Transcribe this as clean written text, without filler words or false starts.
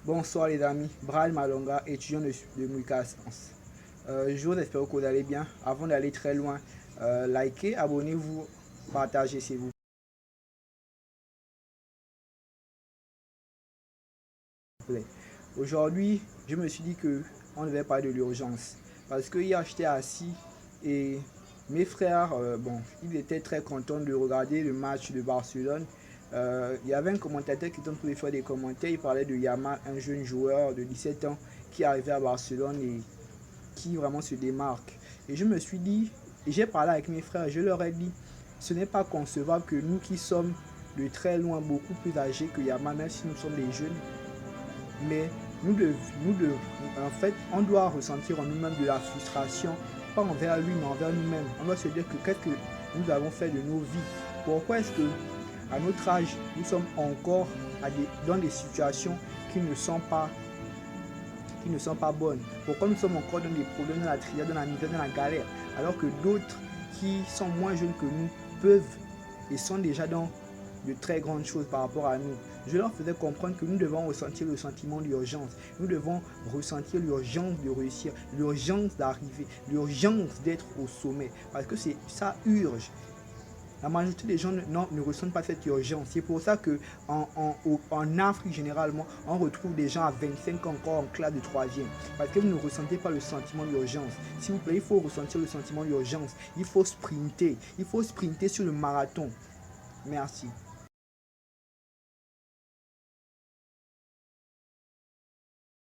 Bonsoir les amis, Brian Malonga, étudiant de Mouika Science. Je vous espère que vous allez bien. Avant d'aller très loin, likez, abonnez-vous, partagez s'il vous plaît. Aujourd'hui, je me suis dit que on devait parler de l'urgence. Parce que hier j'étais assis et mes frères, ils étaient très contents de regarder le match de Barcelone. Il y avait un commentateur qui donne tous les fois des commentaires. Il parlait de Yamal, un jeune joueur de 17 ans qui est arrivé à Barcelone et qui vraiment se démarque. Et je me suis dit, et j'ai parlé avec mes frères, je leur ai dit, ce n'est pas concevable que nous qui sommes de très loin, beaucoup plus âgés que Yamal, même si nous sommes des jeunes, mais en fait, on doit ressentir en nous-mêmes de la frustration, pas envers lui, mais envers nous-mêmes. On doit se dire que qu'est-ce que nous avons fait de nos vies. Pourquoi est-ce que, à notre âge, nous sommes encore dans des situations qui ne sont pas bonnes. Pourquoi nous sommes encore dans des problèmes, dans la triade, dans la misère, dans la galère, alors que d'autres qui sont moins jeunes que nous peuvent et sont déjà dans de très grandes choses par rapport à nous. Je leur faisais comprendre que nous devons ressentir le sentiment d'urgence. Nous devons ressentir l'urgence de réussir, l'urgence d'arriver, l'urgence d'être au sommet. Parce que ça urge. La majorité des gens ne ressentent pas cette urgence. C'est pour ça qu'en Afrique, généralement, on retrouve des gens à 25 ans encore en classe de 3e. Parce que vous ne ressentez pas le sentiment d'urgence. S'il vous plaît, il faut ressentir le sentiment d'urgence. Il faut sprinter. Il faut sprinter sur le marathon. Merci.